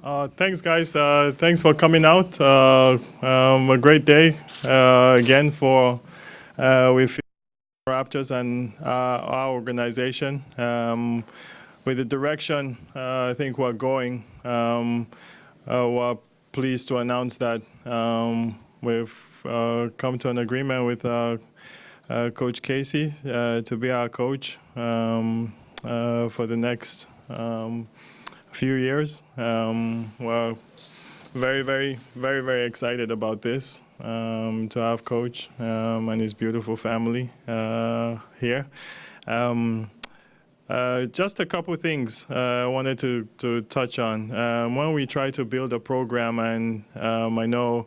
Thanks, guys. Thanks for coming out. A great day again for with Raptors and our organization. With the direction I think we're going, we're pleased to announce that we've come to an agreement with Coach Casey to be our coach for the next few years. We're very excited about this, to have Coach and his beautiful family here. Just a couple of things I wanted to touch on. When we try to build a program, and I know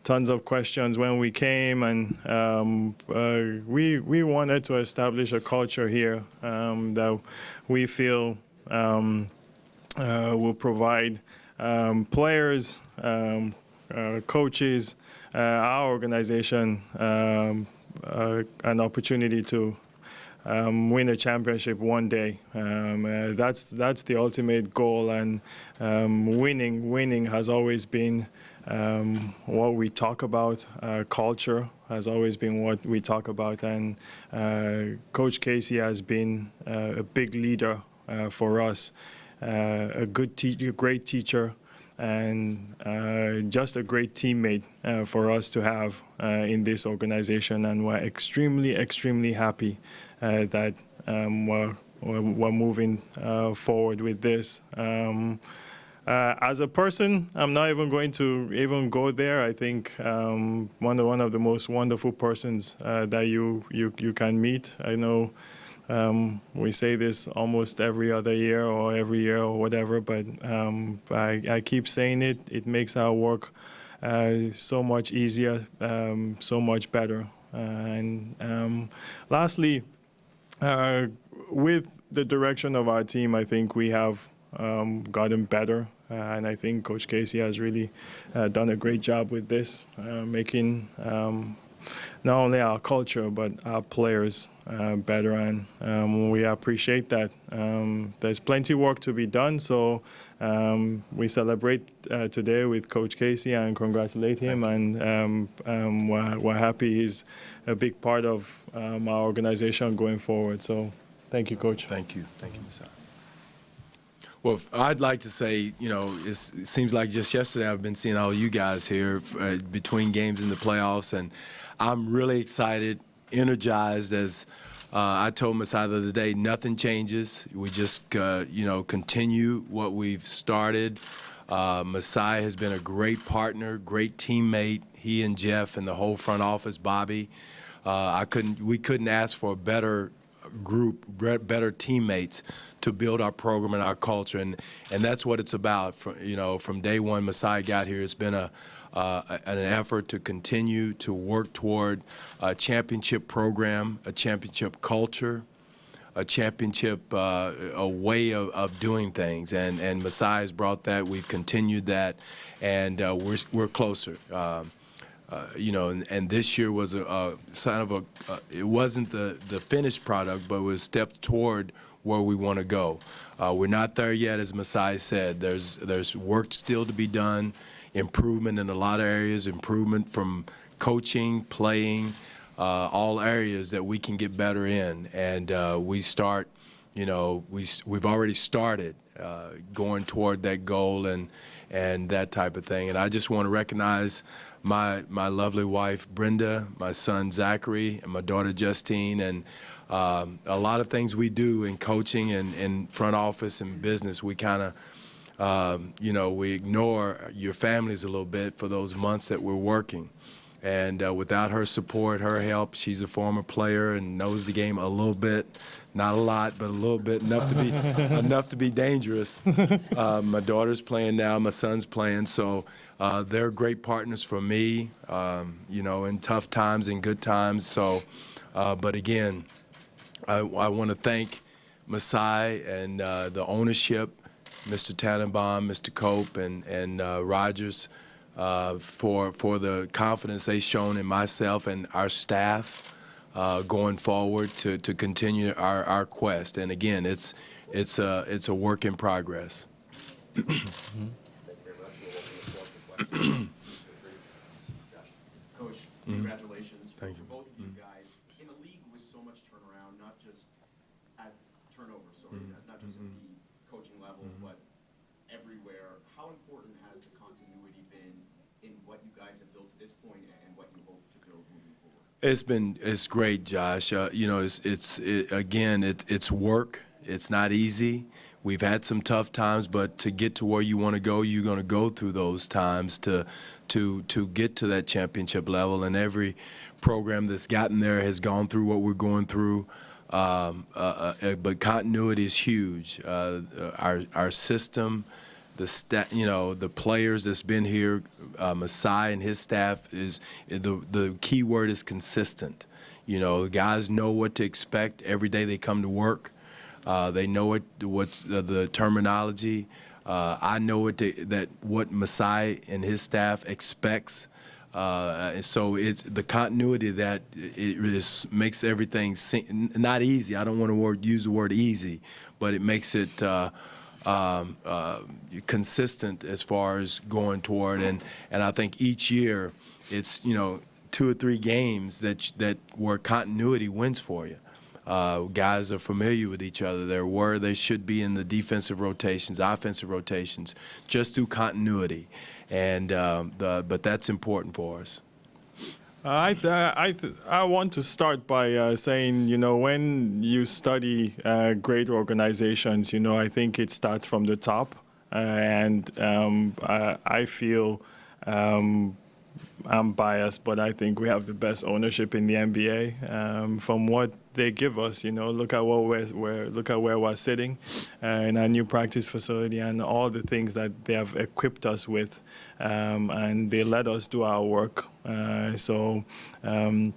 tons of questions when we came, and we wanted to establish a culture here that we feel will provide players, coaches, our organization an opportunity to win a championship one day. That's the ultimate goal, and winning has always been what we talk about. Culture has always been what we talk about, and Coach Casey has been a big leader for us, a great teacher, and just a great teammate for us to have in this organization. And we're extremely happy that we're moving forward with this. As a person, I'm not even going to even go there. I think one of the most wonderful persons that you can meet. I know we say this almost every other year or every year or whatever, but I keep saying it. It makes our work so much easier, so much better. And lastly, with the direction of our team, I think we have gotten better. And I think Coach Casey has really done a great job with this, making not only our culture but our players better, and we appreciate that. There's plenty of work to be done, so we celebrate today with Coach Casey and congratulate him, and we're happy he's a big part of our organization going forward. So thank you, Coach. Thank you, Masai. Well, I'd like to say, it seems like just yesterday I've been seeing all you guys here between games in the playoffs, and I'm really excited, energized. As I told Masai the other day, nothing changes. We just, continue what we've started. Masai has been a great partner, great teammate. He and Jeff and the whole front office, Bobby. We couldn't ask for a better group, better teammates to build our program and our culture, and that's what it's about. From day one Masai got here, it's been an effort to continue to work toward a championship program, a championship culture, a championship a way of doing things, and Masai has brought that. We've continued that, and we're closer. And this year was a sign of it wasn't the finished product, but it was a step toward where we want to go. We're not there yet, as Masai said. There's work still to be done, improvement in a lot of areas, improvement from coaching, playing, all areas that we can get better in. And we've already started going toward that goal and that type of thing. And I just want to recognize my lovely wife, Brenda, my son, Zachary, and my daughter, Justine, and a lot of things we do in coaching and in front office and business, we kind of, we ignore your families a little bit for those months that we're working. And without her support, her help, she's a former player and knows the game a little bit, not a lot, but a little bit, enough to be dangerous. My daughter's playing now, my son's playing, so they're great partners for me, in tough times and good times. So, but again, I want to thank Masai and the ownership, Mr. Tannenbaum, Mr. Cope, and Rogers, for the confidence they've shown in myself and our staff going forward to continue our quest. And again, it's a work in progress. It's great, Josh. You know, it's work. It's not easy. We've had some tough times, but to get to where you want to go, you're going to go through those times to get to that championship level. And every program that's gotten there has gone through what we're going through. But continuity is huge. Our system, the players that's been here, Masai and his staff, is the key word is consistent. You know, guys know what to expect every day they come to work. They know what's the terminology. I know what Masai and his staff expects. So it's the continuity that makes everything not easy. I don't want to use the word easy, but it makes it consistent as far as going toward. And I think each year it's 2 or 3 games that where continuity wins for you. Guys are familiar with each other. They're where they should be in the defensive rotations, offensive rotations, just through continuity. And but that's important for us. I want to start by saying, when you study great organizations, I think it starts from the top. And I feel I'm biased, but I think we have the best ownership in the NBA. From what they give us, look at where we're sitting in our new practice facility and all the things that they have equipped us with, and they let us do our work. So I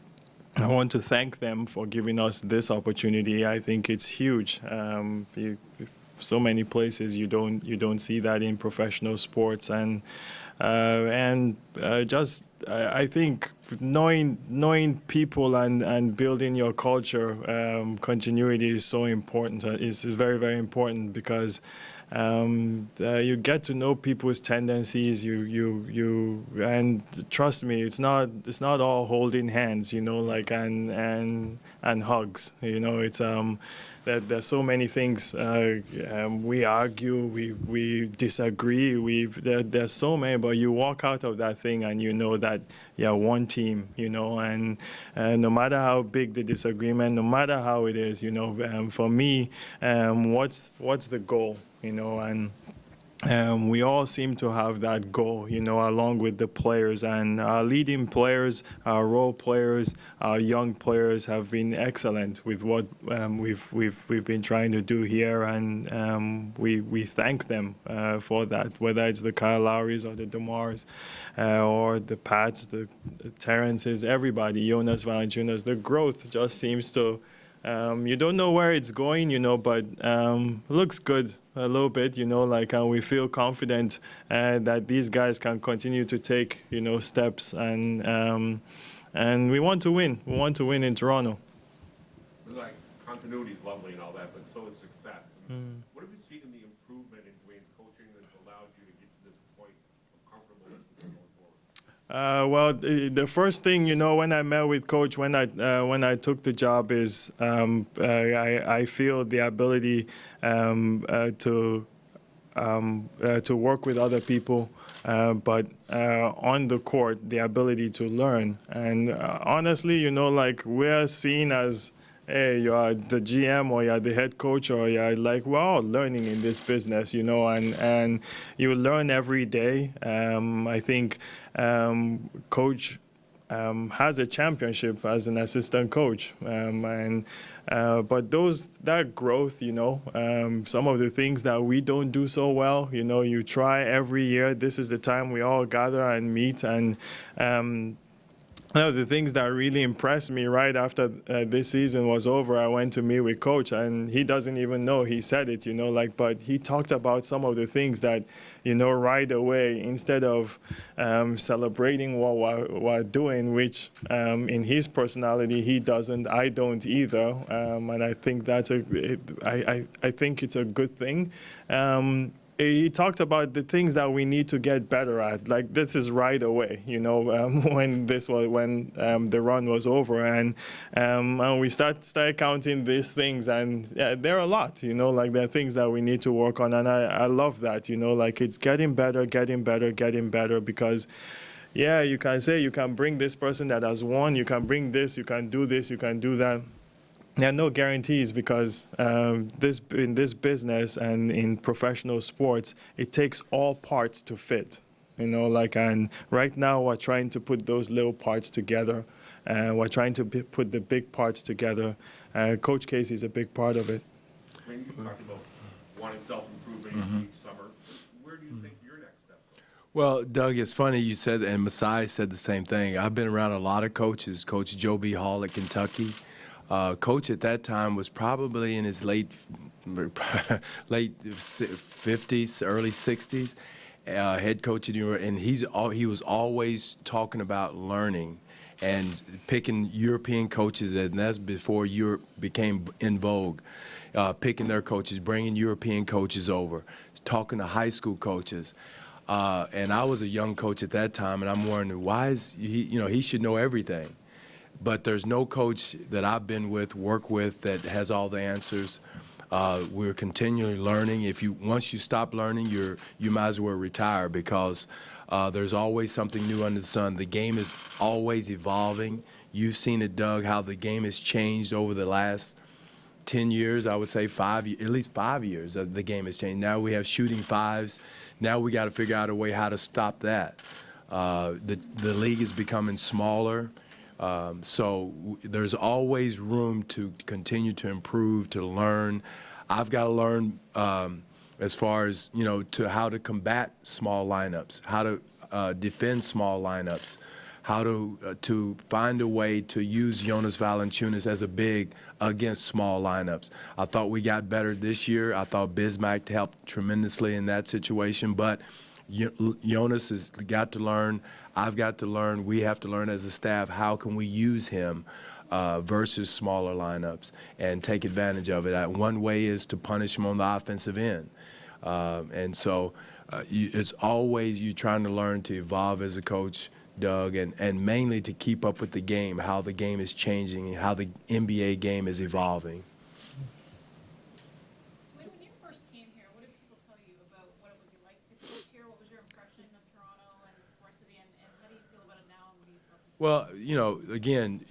want to thank them for giving us this opportunity. I think it's huge. So many places you don't see that in professional sports, and just I think knowing people and building your culture, continuity is so important. It's very, very important because you get to know people's tendencies. And trust me, it's not all holding hands, and hugs. It's there's so many things. We argue, we disagree. There's so many, but you walk out of that thing and you know that you're one team, and no matter how big the disagreement, no matter how it is, for me, what's the goal, and we all seem to have that goal, along with the players, and our leading players, our role players, our young players have been excellent with what we've been trying to do here, and we thank them for that, whether it's the Kyle Lowrys or the DeMars or the Pats, the Terrences, everybody, Jonas Valanciunas. The growth just seems to, you don't know where it's going, but looks good. A little bit, and we feel confident that these guys can continue to take, steps, and we want to win. We want to win in Toronto. Like, continuity is lovely and all that, but so is success. What have you seen in the improvement in Dwane's coaching that's allowed you to get to this point of comfortableness going forward? Well, the first thing, when I met with Coach, when I took the job, is I feel the ability to work with other people, but on the court, the ability to learn. And honestly, we're seen as, hey, you are the GM or you're the head coach, or you're we're all learning in this business, and you learn every day. I think Coach has a championship as an assistant coach, but that growth, some of the things that we don't do so well, you try every year. This is the time we all gather and meet, and one of the things that really impressed me right after this season was over, I went to meet with Coach, and he doesn't even know he said it, but he talked about some of the things that, right away, instead of celebrating what we're doing, which in his personality he doesn't, I don't either, and I think I think it's a good thing. He talked about the things that we need to get better at. Like, this is right away, when the run was over, and we started counting these things, and there are a lot, there are things that we need to work on, and I love that, it's getting better, because yeah, you can say you can bring this person that has won, you can bring this, you can do this, you can do that. There are no guarantees because in this business and in professional sports, it takes all parts to fit. And right now we're trying to put those little parts together. We're trying to put the big parts together. Coach Casey is a big part of it. When you talked about wanting self-improvement each summer, where do you think your next step is? Well, Doug, it's funny you said, and Masai said the same thing. I've been around a lot of coaches. Coach Joe B. Hall at Kentucky. Coach at that time was probably in his late 50s, early 60s. Head coach at and he was always talking about learning and picking European coaches, and that's before Europe became in vogue. Picking their coaches, bringing European coaches over, talking to high school coaches. And I was a young coach at that time, and I'm wondering why is he should know everything. But there's no coach that I've been with, work with, that has all the answers. We're continually learning. Once you stop learning, you might as well retire, because there's always something new under the sun. The game is always evolving. You've seen it, Doug, how the game has changed over the last 10 years. I would say at least 5 years. The game has changed. Now we have shooting fives. Now we got to figure out a way how to stop that. The league is becoming smaller. So there's always room to continue to improve, to learn. I've got to learn as far as, to how to combat small lineups, how to defend small lineups, how to find a way to use Jonas Valanciunas as a big against small lineups. I thought we got better this year. I thought Bismack helped tremendously in that situation, but Jonas has got to learn. I've got to learn. We have to learn as a staff, how can we use him versus smaller lineups and take advantage of it. One way is to punish him on the offensive end. And so it's always you trying to learn to evolve as a coach, Doug, and mainly to keep up with the game, how the game is changing, and how the NBA game is evolving. When you first came here, what did people tell you about what it would be like to coach here? What was your impression of Toronto and the sports city, and how do you feel about it now? And what do you tell people? Well, again,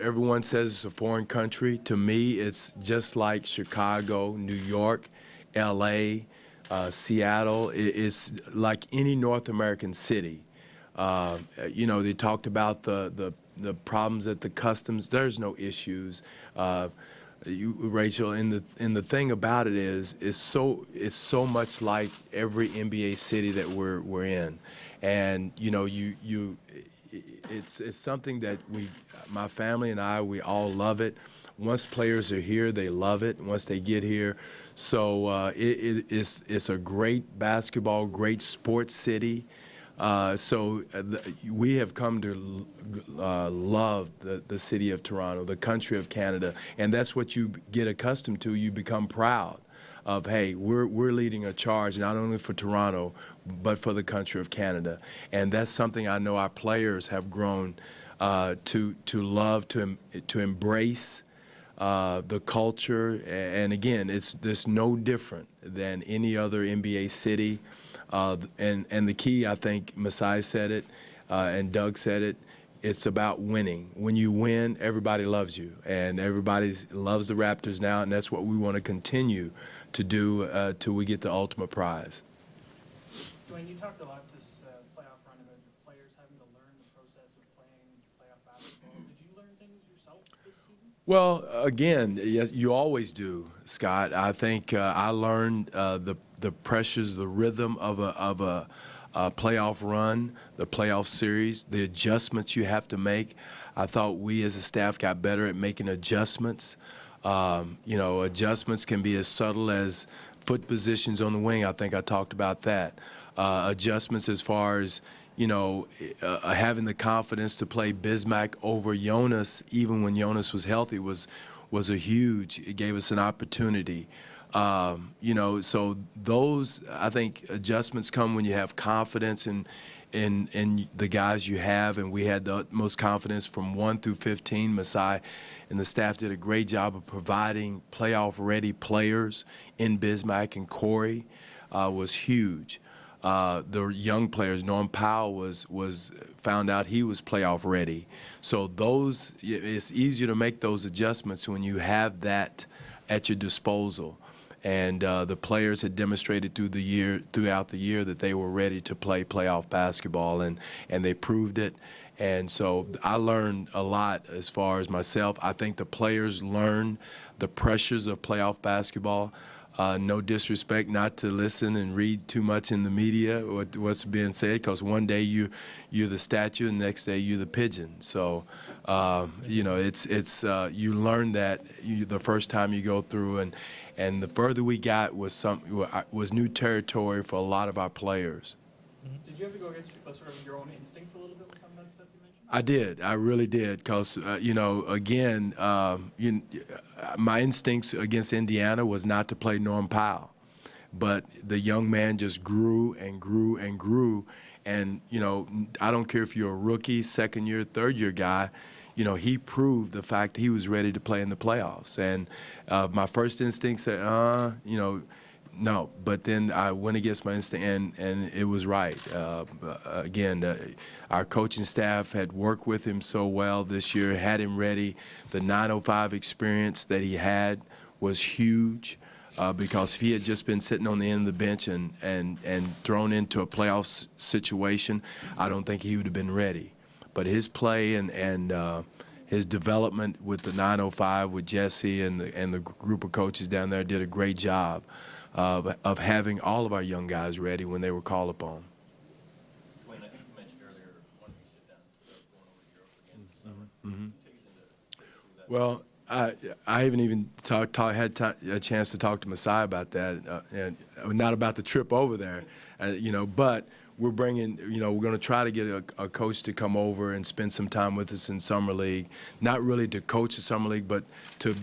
everyone says it's a foreign country. To me, it's just like Chicago, New York, L.A., Seattle. It's like any North American city. They talked about the problems at the customs. There's no issues. Rachel, and the thing about it is, it's so much like every NBA city that we're in, and it's something that my family and we all love it. Once players are here, they love it. Once they get here, so it's a great basketball, great sports city. So we have come to love the city of Toronto, the country of Canada, and that's what you get accustomed to. You become proud of, hey, we're leading a charge not only for Toronto, but for the country of Canada, and that's something I know our players have grown to love, to embrace. The culture, and again, it's no different than any other NBA city. And the key, I think Masai said it, and Doug said it, it's about winning. When you win, everybody loves you, and everybody loves the Raptors now, and that's what we want to continue to do till we get the ultimate prize. Dwane, you talked a lot this playoff run about the players having to learn the process of playing playoff basketball. Did you learn things yourself this season? Well, again, yes, you always do, Scott. I think I learned the pressures, the rhythm of a playoff run, the playoff series, the adjustments you have to make. I thought we as a staff got better at making adjustments. Adjustments can be as subtle as foot positions on the wing. I think I talked about that. Adjustments as far as, having the confidence to play Bismack over Jonas, even when Jonas was healthy, was a huge. It gave us an opportunity. So those, I think, adjustments come when you have confidence in the guys you have, and we had the utmost confidence from 1 through 15. Masai and the staff did a great job of providing playoff-ready players in Bismack, and Corey was huge. the young players. Norm Powell was found out he was playoff ready. So it's easier to make those adjustments when you have that at your disposal. And the players had demonstrated throughout the year that they were ready to play playoff basketball, and they proved it. And so I learned a lot as far as myself. I think the players learned the pressures of playoff basketball. No disrespect, not to listen and read too much in the media what's being said, because one day you're the statue, and the next day you're the pigeon. So, you know, you learn that the first time you go through, and the further we got was new territory for a lot of our players. Did you have to go against sort of your own instincts a little bit with some of that stuff you mentioned? I did. I really did, because, you know, again, my instincts against Indiana was not to play Norm Powell. But the young man just grew and grew and grew. And, you know, I don't care if you're a rookie, second-year, third-year guy, you know, he proved the fact that he was ready to play in the playoffs. And my first instinct said, you know, no, but then I went against my instinct, and it was right. Again, our coaching staff had worked with him so well this year, had him ready. The 905 experience that he had was huge, because if he had just been sitting on the end of the bench and thrown into a playoff situation, I don't think he would have been ready. But his play and his development with the 905, with Jesse and the group of coaches down there, did a great job of having all of our young guys ready when they were called upon. Dwane, I think you mentioned earlier wanting to sit down going over to Europe again this summer. Can you take us into Well, I haven't even had a chance to talk to Masai about that, and not about the trip over there, you know. But we're bringing, you know, we're going to try to get a coach to come over and spend some time with us in summer league. Not really to coach the summer league, but to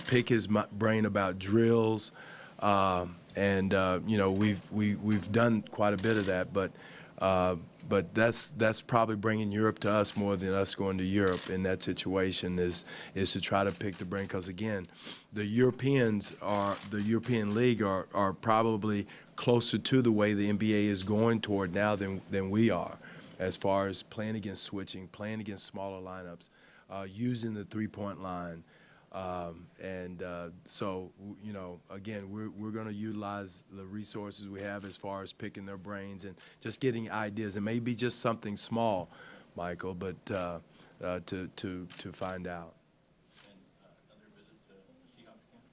pick his brain about drills. You know, we've done quite a bit of that, but that's probably bringing Europe to us more than us going to Europe in that situation, is to try to pick the brain, because again, the European League are probably closer to the way the NBA is going toward now than we are, as far as playing against switching, playing against smaller lineups, using the three-point line. So, you know, again, we're going to utilize the resources we have as far as picking their brains and just getting ideas. It may be just something small, Michael, but to find out. another visit to the Seahawks camp?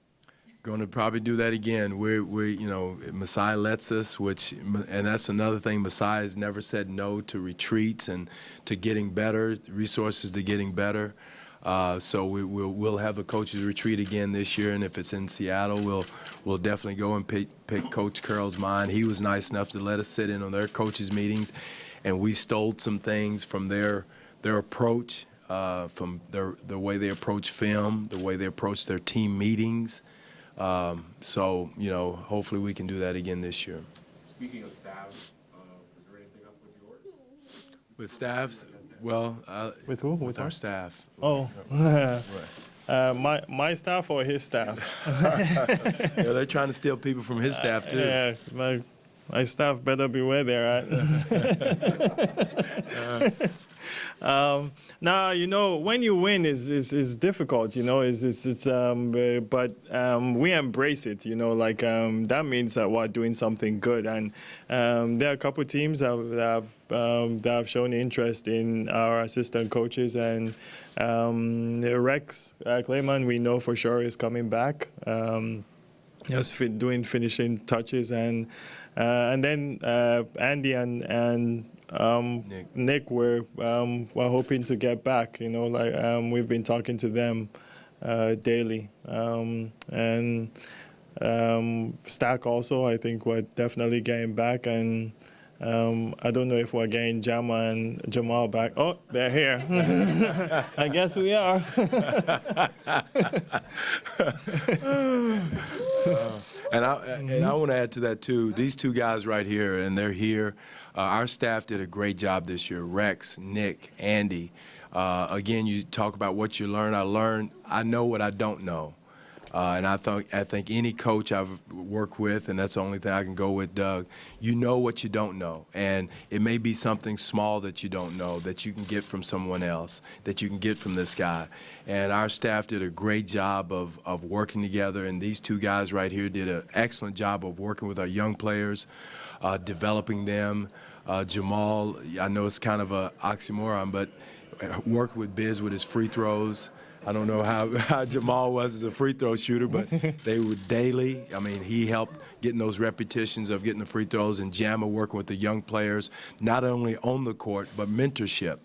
Going to probably do that again. We you know, Masai lets us, and that's another thing. Masai has never said no to retreats and to getting better, resources to getting better. So we'll have a coaches retreat again this year, and if it's in Seattle, we'll definitely go and pick Coach Carroll's mind. He was nice enough to let us sit in on their coaches meetings, and we stole some things from their approach, from the way they approach film, the way they approach their team meetings. So, you know, hopefully we can do that again this year. Speaking of staffs, is there anything up with yours? With staffs? Well, With who? with our staff. Oh, Right. my staff or his staff? Yeah, they're trying to steal people from his staff too. Yeah, my staff better be where they're at. Now, you know, when you win is difficult, you know, but we embrace it, you know, like that means that we're doing something good. And there are a couple of teams that have shown interest in our assistant coaches, and Rex Clayman, we know for sure, is coming back. Just doing finishing touches, and then Andy and Nick were hoping to get back. You know, like we've been talking to them daily, and Stack also. I think we're definitely getting back, and I don't know if we're getting Jama and Jamal back. Oh, they're here. I guess we are. And I want to add to that too. These two guys right here, and they're here. Our staff did a great job this year. Rex, Nick, Andy. Again, you talk about what you learn. I know what I don't know. And I think any coach I've worked with, and that's the only thing I can go with, Doug, you know what you don't know. And it may be something small that you don't know that you can get from someone else, that you can get from this guy. And our staff did a great job of working together, and these two guys right here did an excellent job of working with our young players, developing them. Jamal, I know it's kind of an oxymoron, but worked with Biz with his free throws. I don't know how Jamal was as a free throw shooter, but they were daily. I mean, he helped getting those repetitions of getting the free throws, and Jamma working with the young players, not only on the court, but mentorship.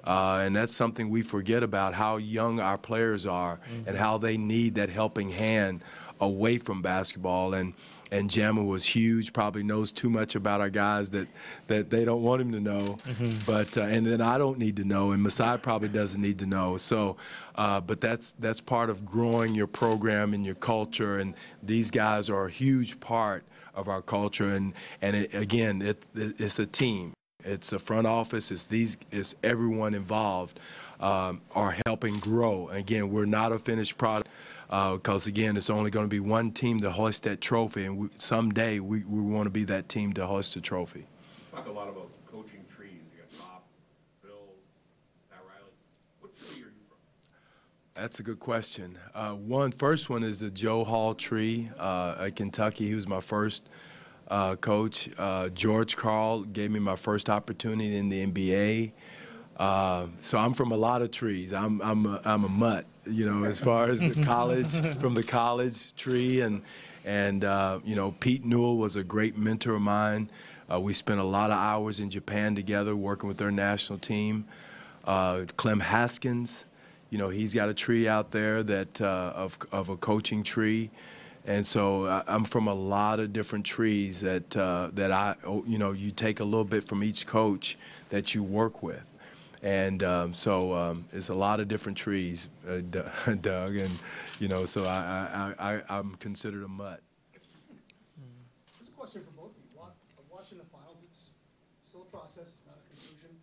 And that's something we forget about, how young our players are and how they need that helping hand away from basketball. And Jamma was huge, probably knows too much about our guys that they don't want him to know. But and then I don't need to know, and Masai probably doesn't need to know. So, but that's part of growing your program and your culture, and these guys are a huge part of our culture. And again, it's a team. It's a front office. It's everyone involved are helping grow. Again, we're not a finished product. Because, again, it's only going to be one team to hoist that trophy, and someday we want to be that team to hoist the trophy. Talk a lot about coaching trees. You got Bob, Bill, Pat Riley. What tree are you from? That's a good question. First one is the Joe Hall tree at Kentucky. He was my first coach. George Karl gave me my first opportunity in the NBA. So I'm from a lot of trees. I'm a mutt, you know, as far as the college, from the college tree. And you know, Pete Newell was a great mentor of mine. We spent a lot of hours in Japan together working with their national team. Clem Haskins, you know, he's got a tree out there that of a coaching tree. And so I'm from a lot of different trees that you know, you take a little bit from each coach that you work with. And so it's a lot of different trees, Doug, and you know, so I'm considered a mutt. This is a question for both of you. Watching the finals, it's still a process, it's not a conclusion.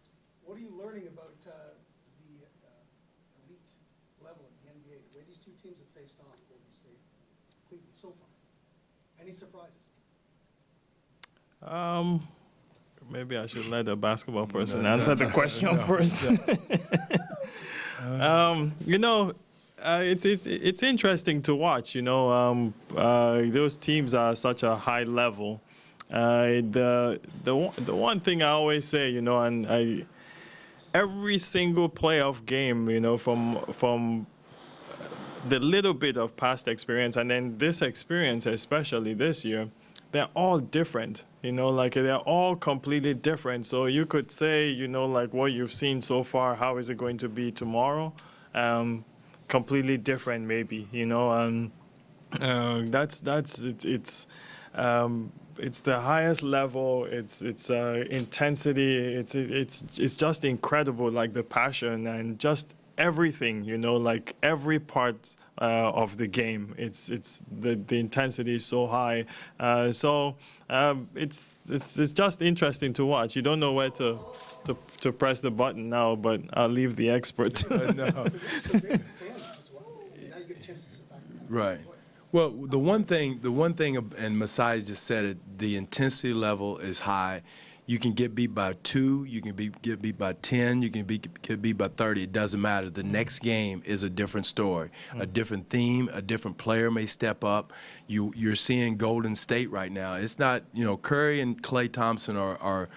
What are you learning about the elite level of the NBA, the way these two teams have faced off, Golden State, Cleveland, so far? Any surprises? Maybe I should let a basketball person answer the question first. You know, it's interesting to watch. You know, those teams are such a high level. The one thing I always say, you know, and every single playoff game, you know, from the little bit of past experience and then this experience, especially this year, they're all different, you know, like they're all completely different. So you could say, you know, like what you've seen so far, how is it going to be tomorrow? Completely different, maybe, you know, and it's the highest level. It's intensity. It's just incredible, like the passion and just everything, you know, like every part of the game. It's the intensity is so high. So it's just interesting to watch. You don't know where to press the button now, but I'll leave the expert. Right. Well, the one thing, and Masai just said it, the intensity level is high. You can get beat by 2, you can get beat by 10, you can get beat by 30. It doesn't matter. The next game is a different story, a different theme, a different player may step up. You're seeing Golden State right now. It's not, you know, Curry and Klay Thompson are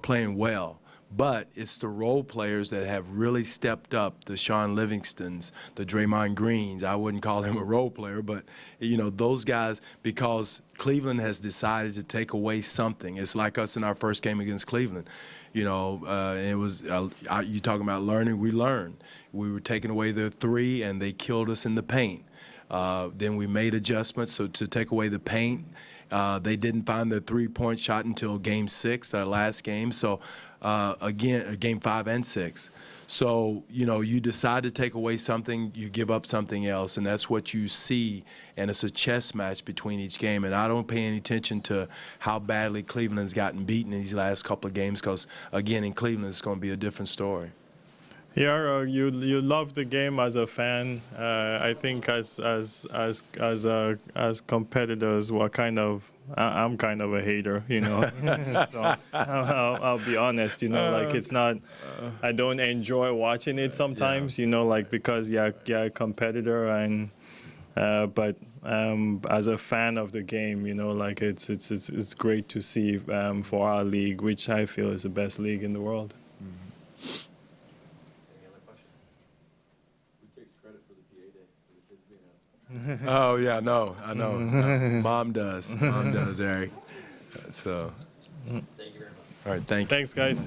playing well. But it's the role players that have really stepped up, the Sean Livingstons, the Draymond Greens. I wouldn't call him a role player, but, you know, those guys, because Cleveland has decided to take away something. It's like us in our first game against Cleveland. You know, it was, you talking about learning, we learned. We were taking away their 3, and they killed us in the paint. Then we made adjustments to take away the paint. They didn't find their 3-point shot until Game 6, our last game. So, again, Game 5 and 6. So, you know, you decide to take away something, you give up something else, and that's what you see. And it's a chess match between each game. And I don't pay any attention to how badly Cleveland's gotten beaten in these last couple of games because, again, in Cleveland, it's going to be a different story. Yeah, you love the game as a fan. I think as competitors, I'm kind of a hater, you know. So I'll be honest, you know, like it's not. I don't enjoy watching it sometimes, you know, like because you're a competitor and. But as a fan of the game, you know, like it's great to see for our league, which I feel is the best league in the world. Any other questions? Who takes credit for the PA day, for the kids being out? Oh yeah, no, I know. Mom does. Mom does, Eric. So. Thank you very much. All right, thank you. Thanks, guys.